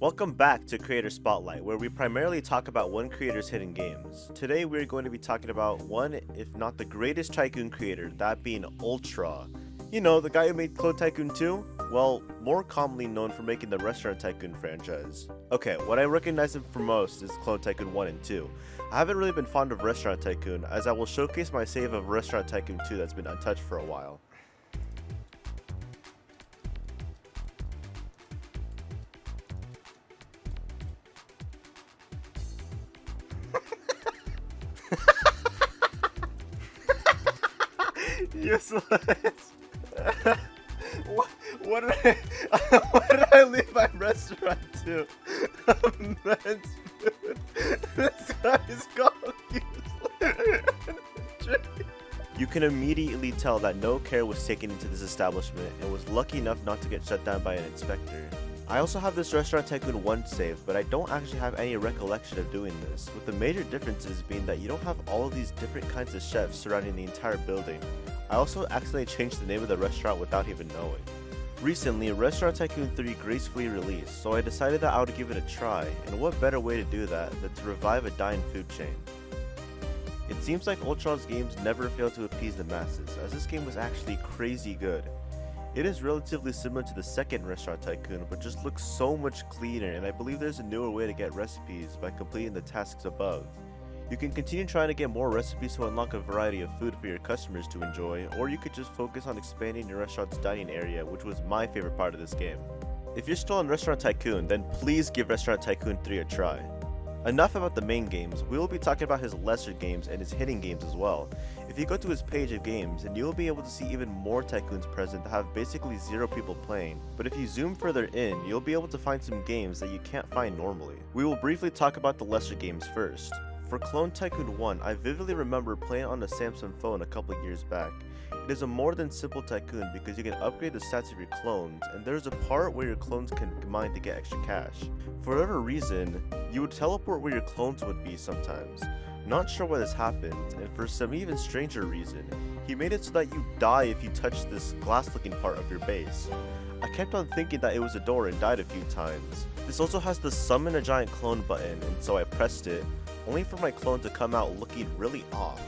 Welcome back to Creator Spotlight, where we primarily talk about one creator's hidden games. Today we're going to be talking about one, if not the greatest tycoon creator, that being Ultraw. You know, the guy who made Clone Tycoon 2? Well, more commonly known for making the Restaurant Tycoon franchise. Okay, what I recognize him for most is Clone Tycoon 1 and 2. I haven't really been fond of Restaurant Tycoon, as I will showcase my save of Restaurant Tycoon 2 that's been untouched for a while. Useless. what did what did I leave my restaurant to? Men's food. This guy is called useless. You can immediately tell that no care was taken into this establishment and was lucky enough not to get shut down by an inspector. I also have this Restaurant Tycoon 1 save, but I don't actually have any recollection of doing this, with the major differences being that you don't have all of these different kinds of chefs surrounding the entire building. I also accidentally changed the name of the restaurant without even knowing. Recently, Restaurant Tycoon 3 gracefully released, so I decided that I would give it a try, and what better way to do that than to revive a dying food chain. It seems like Ultraw's games never fail to appease the masses, as this game was actually crazy good. It is relatively similar to the second Restaurant Tycoon, but just looks so much cleaner, and I believe there's a newer way to get recipes by completing the tasks above. You can continue trying to get more recipes to unlock a variety of food for your customers to enjoy, or you could just focus on expanding your restaurant's dining area, which was my favorite part of this game. If you're still on Restaurant Tycoon, then please give Restaurant Tycoon 3 a try. Enough about the main games, we will be talking about his lesser games and his hidden games as well. If you go to his page of games, then you will be able to see even more tycoons present that have basically zero people playing, but if you zoom further in, you'll be able to find some games that you can't find normally. We will briefly talk about the lesser games first. For Clone Tycoon 1, I vividly remember playing on a Samsung phone a couple of years back. It is a more than simple tycoon because you can upgrade the stats of your clones, and there's a part where your clones can combine to get extra cash. For whatever reason, you would teleport where your clones would be sometimes. Not sure why this happened, and for some even stranger reason, he made it so that you die if you touch this glass looking part of your base. I kept on thinking that it was a door and died a few times. This also has the summon a giant clone button, and so I pressed it, only for my clone to come out looking really off.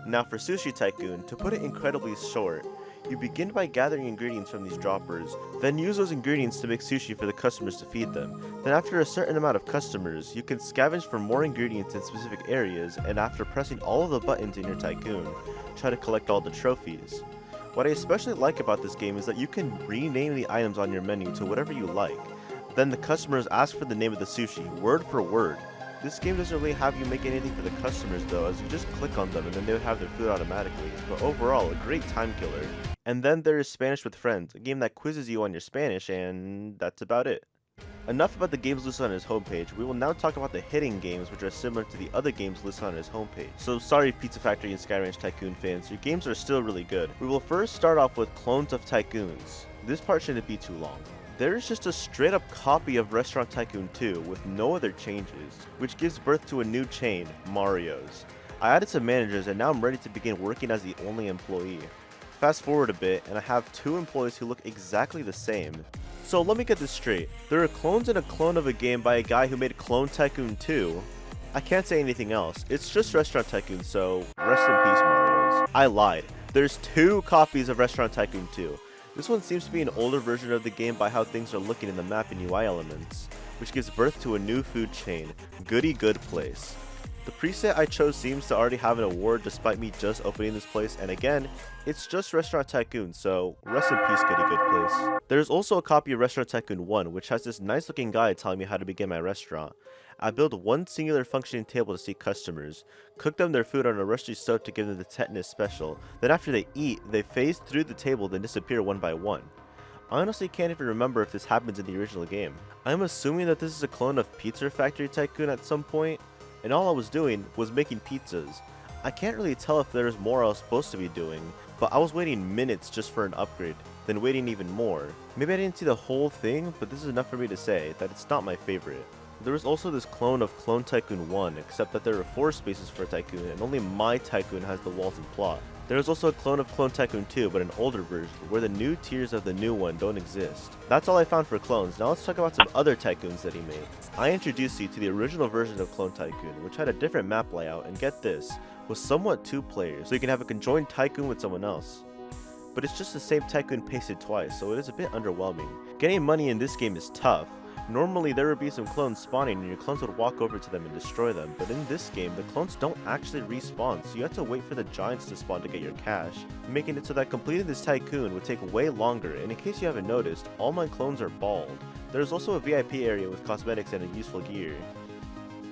Now for Sushi Tycoon, to put it incredibly short, you begin by gathering ingredients from these droppers, then use those ingredients to make sushi for the customers to feed them. Then after a certain amount of customers, you can scavenge for more ingredients in specific areas, and after pressing all of the buttons in your tycoon, try to collect all the trophies. What I especially like about this game is that you can rename the items on your menu to whatever you like. Then the customers ask for the name of the sushi, word for word. This game doesn't really have you make anything for the customers though, as you just click on them and then they would have their food automatically, but overall a great time killer. And then there is Spanish with Friends, a game that quizzes you on your Spanish, and that's about it. Enough about the games listed on his homepage, we will now talk about the hidden games which are similar to the other games listed on his homepage. So sorry Pizza Factory and Sky Ranch Tycoon fans, your games are still really good. We will first start off with Clones of Tycoons. This part shouldn't be too long. There is just a straight up copy of Restaurant Tycoon 2 with no other changes, which gives birth to a new chain, Mario's. I added some managers and now I'm ready to begin working as the only employee. Fast forward a bit and I have two employees who look exactly the same. So let me get this straight, there are clones in a clone of a game by a guy who made Clone Tycoon 2. I can't say anything else, it's just Restaurant Tycoon, so rest in peace Mario's. I lied, there's two copies of Restaurant Tycoon 2. This one seems to be an older version of the game by how things are looking in the map and UI elements, which gives birth to a new food chain, Goody Good Place. The preset I chose seems to already have an award despite me just opening this place, and again, it's just Restaurant Tycoon, so rest in peace Goody Good Place. There's also a copy of Restaurant Tycoon 1 which has this nice looking guide telling me how to begin my restaurant. I build one singular functioning table to see customers, cook them their food on a rusty stove to give them the tetanus special, then after they eat, they phase through the table then disappear one by one. I honestly can't even remember if this happens in the original game. I'm assuming that this is a clone of Pizza Factory Tycoon at some point, and all I was doing was making pizzas. I can't really tell if there's more I was supposed to be doing, but I was waiting minutes just for an upgrade, then waiting even more. Maybe I didn't see the whole thing, but this is enough for me to say that it's not my favorite. There is also this clone of Clone Tycoon 1, except that there are 4 spaces for a tycoon and only my tycoon has the walls and plot. There is also a clone of Clone Tycoon 2, but an older version, where the new tiers of the new one don't exist. That's all I found for clones. Now let's talk about some other tycoons that he made. I introduced you to the original version of Clone Tycoon, which had a different map layout, and get this, was somewhat 2 players, so you can have a conjoined tycoon with someone else. But it's just the same tycoon pasted twice, so it is a bit underwhelming. Getting money in this game is tough. Normally there would be some clones spawning and your clones would walk over to them and destroy them, but in this game the clones don't actually respawn, so you have to wait for the giants to spawn to get your cash, making it so that completing this tycoon would take way longer. And in case you haven't noticed, all my clones are bald. There's also a VIP area with cosmetics and a useful gear,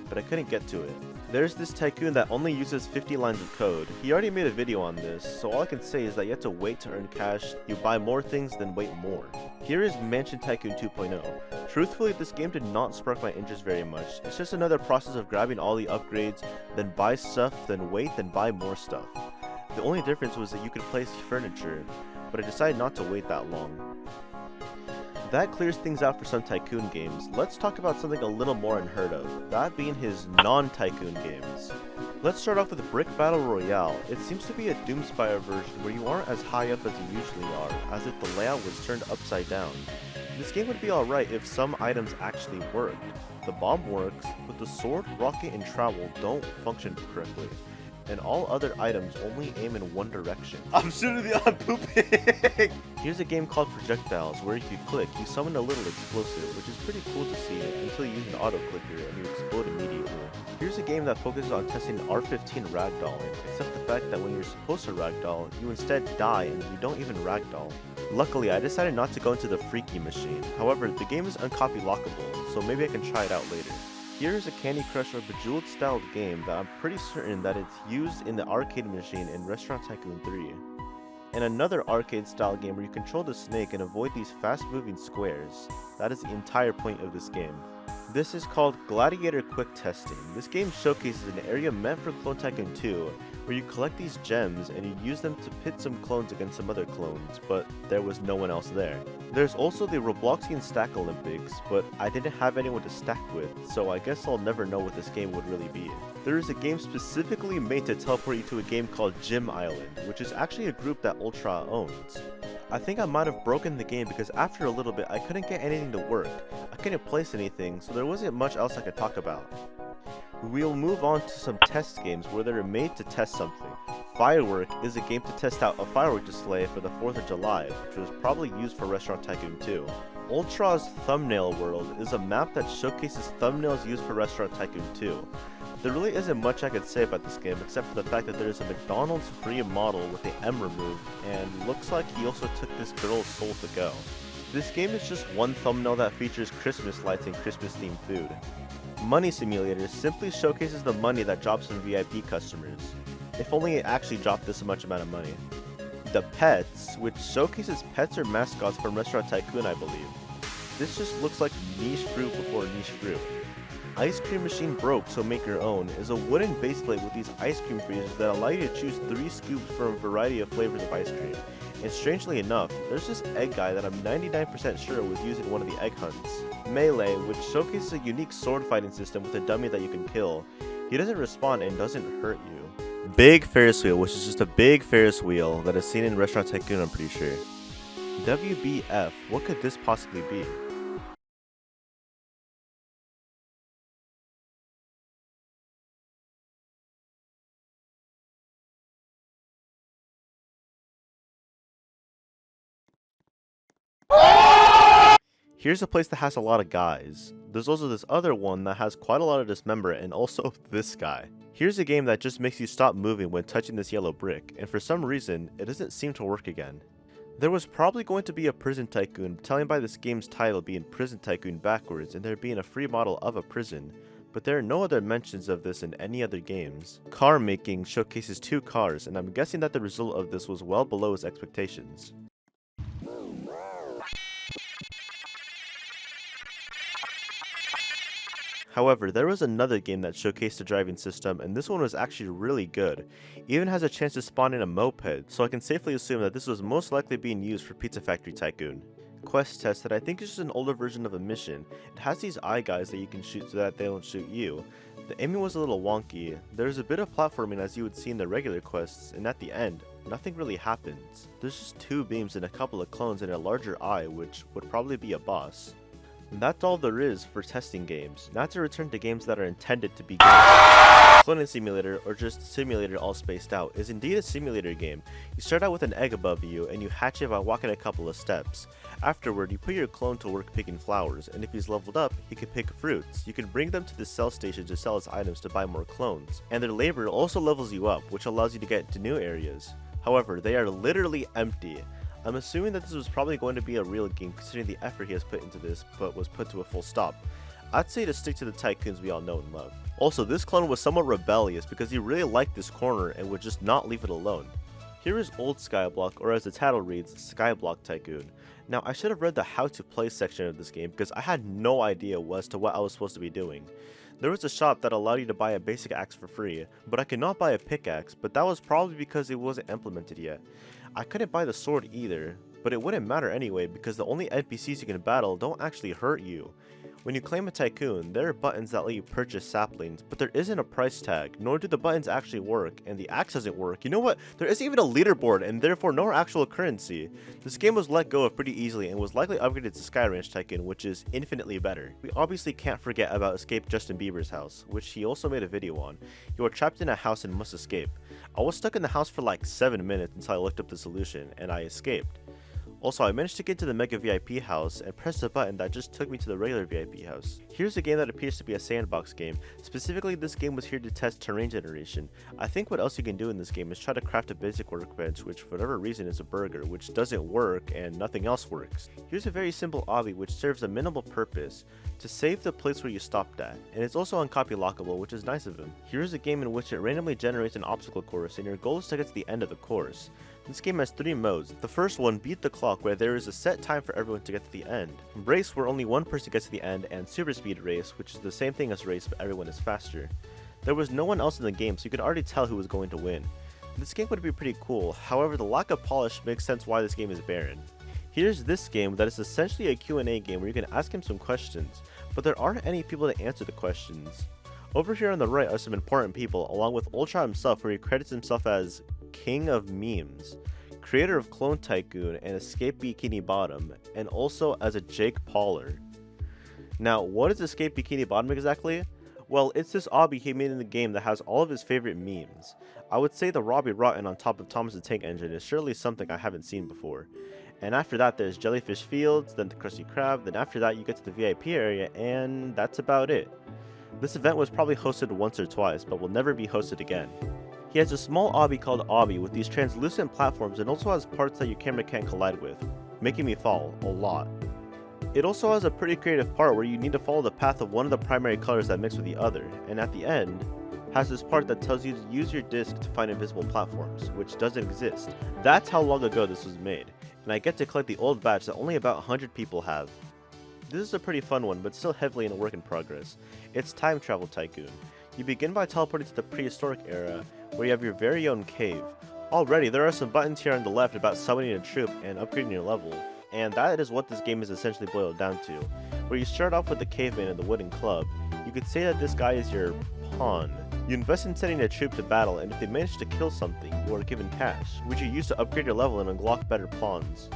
but I couldn't get to it. There's this tycoon that only uses 50 lines of code. He already made a video on this, so all I can say is that you have to wait to earn cash. You buy more things, then wait more. Here is Mansion Tycoon 2.0. Truthfully, this game did not spark my interest very much. It's just another process of grabbing all the upgrades, then buy stuff, then wait, then buy more stuff. The only difference was that you could place furniture, but I decided not to wait that long. That clears things out for some tycoon games. Let's talk about something a little more unheard of, that being his non-tycoon games. Let's start off with Brick Battle Royale. It seems to be a Doomspire version where you aren't as high up as you usually are, as if the layout was turned upside down. This game would be alright if some items actually worked. The bomb works, but the sword, rocket, and trowel don't function correctly. And all other items only aim in one direction. I'm shooting the on pooping! Here's a game called Projectiles, where if you click, you summon a little explosive, which is pretty cool to see until you use an auto clicker and you explode immediately. Here's a game that focuses on testing R15 ragdolling, except the fact that when you're supposed to ragdoll, you instead die and you don't even ragdoll. Luckily, I decided not to go into the freaky machine. However, the game is uncopy lockable, so maybe I can try it out later. Here is a Candy Crush or Bejeweled styled game that I'm pretty certain that it's used in the arcade machine in Restaurant Tycoon 3. And another arcade style game where you control the snake and avoid these fast moving squares. That is the entire point of this game. This is called Gladiator Quick Testing. This game showcases an area meant for Clone Tycoon 2, where you collect these gems and you use them to pit some clones against some other clones, but there was no one else there. There's also the Robloxian Stack Olympics, but I didn't have anyone to stack with, so I guess I'll never know what this game would really be. There is a game specifically made to teleport you to a game called Gym Island, which is actually a group that Ultraw owns. I think I might have broken the game because after a little bit I couldn't get anything to work. I couldn't place anything, so there wasn't much else I could talk about. We'll move on to some test games where they're made to test something. Firework is a game to test out a firework display for the 4th of July, which was probably used for Restaurant Tycoon 2. Ultraw's Thumbnail World is a map that showcases thumbnails used for Restaurant Tycoon 2. There really isn't much I could say about this game except for the fact that there is a McDonald's free model with the M removed, and looks like he also took this girl's soul to go. This game is just one thumbnail that features Christmas lights and Christmas themed food. Money Simulator simply showcases the money that drops from VIP customers. If only it actually dropped this much amount of money. The Pets, which showcases pets or mascots from Restaurant Tycoon, I believe. This just looks like niche fruit before niche fruit. Ice Cream Machine Broke, so make your own, is a wooden base plate with these ice cream freezers that allow you to choose 3 scoops from a variety of flavors of ice cream. And strangely enough, there's this egg guy that I'm 99% sure was used in one of the egg hunts. Melee, which showcases a unique sword fighting system with a dummy that you can kill. He doesn't respond and doesn't hurt you. Big Ferris Wheel, which is just a big Ferris wheel that is seen in Restaurant Tycoon, I'm pretty sure. WBF, what could this possibly be? Here's a place that has a lot of guys. There's also this other one that has quite a lot of dismember, and also this guy. Here's a game that just makes you stop moving when touching this yellow brick, and for some reason, it doesn't seem to work again. There was probably going to be a Prison Tycoon, telling by this game's title being Prison Tycoon backwards and there being a free model of a prison, but there are no other mentions of this in any other games. Car Making showcases 2 cars, and I'm guessing that the result of this was well below his expectations. However, there was another game that showcased the driving system, and this one was actually really good. It even has a chance to spawn in a moped, so I can safely assume that this was most likely being used for Pizza Factory Tycoon. Quest Test that I think is just an older version of a mission. It has these eye guys that you can shoot so that they don't shoot you. The aiming was a little wonky. There's a bit of platforming as you would see in the regular quests, and at the end, nothing really happens. There's just 2 beams and a couple of clones and a larger eye, which would probably be a boss. And that's all there is for testing games. Now to return to games that are intended to be games. Cloning Simulator, or just Simulator all spaced out, is indeed a simulator game. You start out with an egg above you, and you hatch it by walking a couple of steps. Afterward, you put your clone to work picking flowers, and if he's leveled up, he can pick fruits. You can bring them to the sell station to sell his items to buy more clones. And their labor also levels you up, which allows you to get to new areas. However, they are literally empty. I'm assuming that this was probably going to be a real game considering the effort he has put into this, but was put to a full stop. I'd say to stick to the tycoons we all know and love. Also, this clone was somewhat rebellious because he really liked this corner and would just not leave it alone. Here is old Skyblock, or as the title reads, Skyblock Tycoon. Now, I should have read the how to play section of this game because I had no idea as to what I was supposed to be doing. There was a shop that allowed you to buy a basic axe for free, but I could not buy a pickaxe, but that was probably because it wasn't implemented yet. I couldn't buy the sword either, but it wouldn't matter anyway because the only NPCs you can battle don't actually hurt you. When you claim a tycoon, there are buttons that let you purchase saplings, but there isn't a price tag, nor do the buttons actually work, and the axe doesn't work. You know what? There isn't even a leaderboard, and therefore no actual currency. This game was let go of pretty easily and was likely upgraded to Sky Ranch Tycoon, which is infinitely better. We obviously can't forget about Escape Justin Bieber's house, which he also made a video on. You are trapped in a house and must escape. I was stuck in the house for like 7 minutes until I looked up the solution, and I escaped. Also, I managed to get to the Mega VIP house and pressed a button that just took me to the regular VIP house. Here's a game that appears to be a sandbox game. Specifically, this game was here to test terrain generation. I think what else you can do in this game is try to craft a basic workbench, which for whatever reason is a burger, which doesn't work and nothing else works. Here's a very simple obby which serves a minimal purpose, to save the place where you stopped at, and it's also uncopy lockable, which is nice of him. Here's a game in which it randomly generates an obstacle course and your goal is to get to the end of the course. This game has 3 modes. The first one, Beat the Clock, where there is a set time for everyone to get to the end. Race, where only one person gets to the end, and Super Speed Race, which is the same thing as Race but everyone is faster. There was no one else in the game, so you could already tell who was going to win. This game would be pretty cool, however the lack of polish makes sense why this game is barren. Here's this game that is essentially a Q&A game where you can ask him some questions, but there aren't any people to answer the questions. Over here on the right are some important people, along with Ultraw himself, where he credits himself as King of Memes, creator of Clone Tycoon and Escape Bikini Bottom, and also as a Jake Pauler. Now, what is Escape Bikini Bottom exactly? Well, it's this obby he made in the game that has all of his favorite memes. I would say the Robbie Rotten on top of Thomas the Tank Engine is surely something I haven't seen before. And after that there's Jellyfish Fields, then the Krusty Krab, then after that you get to the VIP area, and that's about it. This event was probably hosted once or twice, but will never be hosted again. He has a small obby called Obby with these translucent platforms and also has parts that your camera can't collide with, making me fall a lot. It also has a pretty creative part where you need to follow the path of one of the primary colors that mix with the other, and at the end, has this part that tells you to use your disc to find invisible platforms, which doesn't exist. That's how long ago this was made, and I get to collect the old badge that only about 100 people have. This is a pretty fun one, but still heavily in a work in progress. It's Time Travel Tycoon. You begin by teleporting to the prehistoric era, where you have your very own cave. Already, there are some buttons here on the left about summoning a troop and upgrading your level, and that is what this game is essentially boiled down to. Where you start off with the caveman and the wooden club, you could say that this guy is your pawn. You invest in sending a troop to battle, and if they manage to kill something, you are given cash, which you use to upgrade your level and unlock better pawns.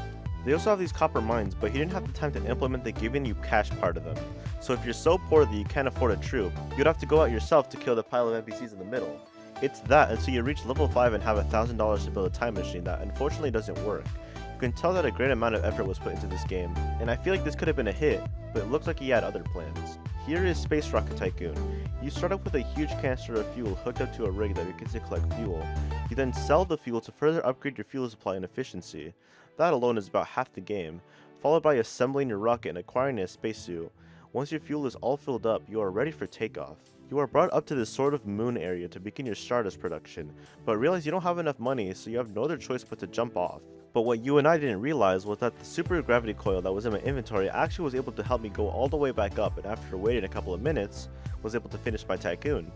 They also have these copper mines, but he didn't have the time to implement the giving you cash part of them. So if you're so poor that you can't afford a troop, you'd have to go out yourself to kill the pile of NPCs in the middle. It's that until you reach level 5 and have $1,000 to build a time machine that unfortunately doesn't work. You can tell that a great amount of effort was put into this game, and I feel like this could have been a hit, but it looks like he had other plans. Here is Space Rocket Tycoon. You start off with a huge canister of fuel hooked up to a rig that you can to collect fuel. You then sell the fuel to further upgrade your fuel supply and efficiency. That alone is about half the game, followed by assembling your rocket and acquiring a spacesuit. Once your fuel is all filled up, you are ready for takeoff. You are brought up to this sort of moon area to begin your Stardust production, but realize you don't have enough money, so you have no other choice but to jump off. But what you and I didn't realize was that the super gravity coil that was in my inventory actually was able to help me go all the way back up, and after waiting a couple of minutes, was able to finish my tycoon.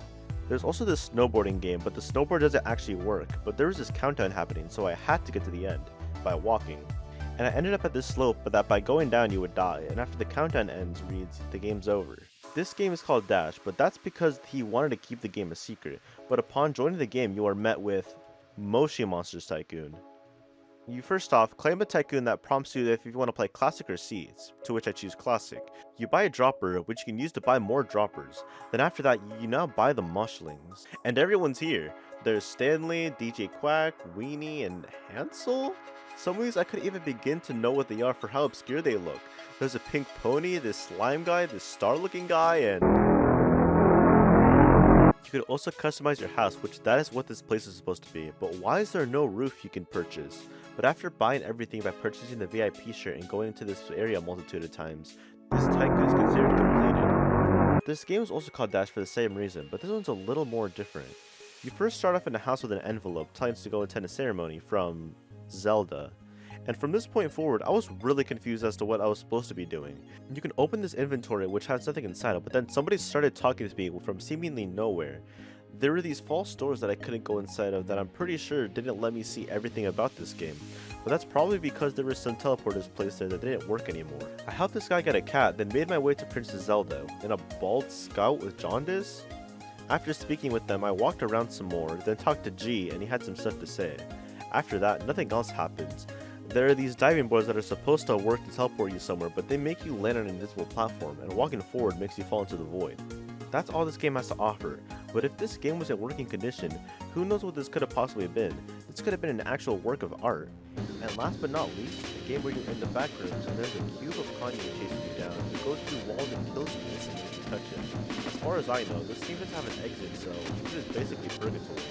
There's also this snowboarding game, but the snowboard doesn't actually work, but there was this countdown happening, so I had to get to the end by walking. And I ended up at this slope, but that by going down you would die, and after the countdown ends reads, the game's over. This game is called Dash, but that's because he wanted to keep the game a secret, but upon joining the game you are met with Moshi Monsters Tycoon. You first off claim a tycoon that prompts you if you want to play classic or seeds, to which I choose classic. You buy a dropper, which you can use to buy more droppers. Then after that, you now buy the mushlings. And everyone's here. There's Stanley, DJ Quack, Weenie, and Hansel? Some of these I couldn't even begin to know what they are for how obscure they look. There's a pink pony, this slime guy, this star looking guy, and... You could also customize your house, which that is what this place is supposed to be, but why is there no roof you can purchase? But after buying everything by purchasing the VIP shirt and going into this area a multitude of times, this tycoon is considered completed. This game is also called Dash for the same reason, but this one's a little more different. You first start off in a house with an envelope telling us to go attend a ceremony from Zelda. And from this point forward, I was really confused as to what I was supposed to be doing. You can open this inventory which has nothing inside it, but then somebody started talking to me from seemingly nowhere. There were these false doors that I couldn't go inside of that I'm pretty sure didn't let me see everything about this game. But that's probably because there were some teleporters placed there that didn't work anymore. I helped this guy get a cat, then made my way to Princess Zelda in a bald scout with jaundice. After speaking with them, I walked around some more, then talked to G and he had some stuff to say. After that, nothing else happens. There are these diving boards that are supposed to work to teleport you somewhere, but they make you land on an invisible platform, and walking forward makes you fall into the void. That's all this game has to offer, but if this game was in working condition, who knows what this could have possibly been? This could have been an actual work of art. And last but not least, a game where you're in the back rooms and there's a cube of Kanye chasing you down, who goes through walls and kills you instantly if you touch it. As far as I know, this game doesn't have an exit, so this is basically purgatory.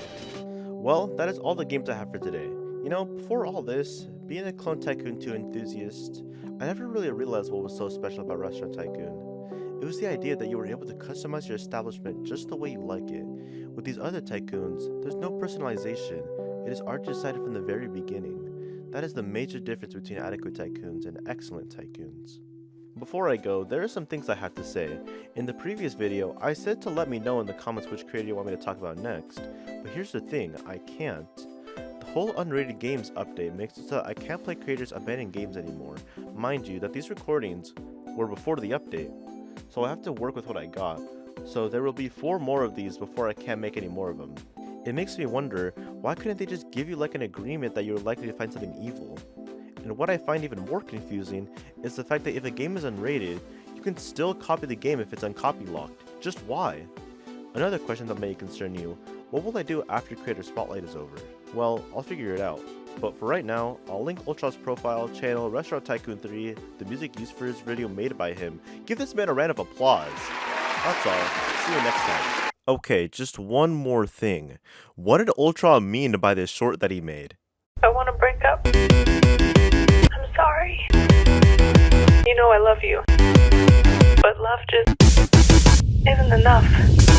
Well, that is all the games I have for today. You know, before all this, being a Clone Tycoon 2 enthusiast, I never really realized what was so special about Restaurant Tycoon. It was the idea that you were able to customize your establishment just the way you like it. With these other tycoons, there's no personalization. It is art decided from the very beginning. That is the major difference between adequate tycoons and excellent tycoons. Before I go, there are some things I have to say. In the previous video, I said to let me know in the comments which creator you want me to talk about next, but here's the thing, I can't. The whole unrated games update makes it so that I can't play creators abandon games anymore. Mind you that these recordings were before the update, so I have to work with what I got. So there will be 4 more of these before I can't make any more of them. It makes me wonder, why couldn't they just give you like an agreement that you're likely to find something evil? And what I find even more confusing is the fact that if a game is unrated, you can still copy the game if it's uncopy locked. Just why? Another question that may concern you, what will I do after Creator Spotlight is over? Well, I'll figure it out. But for right now, I'll link Ultraw's profile, channel, Restaurant Tycoon 3, the music used for his video made by him. Give this man a round of applause. That's all. See you next time. Okay, just one more thing. What did Ultraw mean by this short that he made? I want to break up. I'm sorry. You know I love you. But love just isn't enough.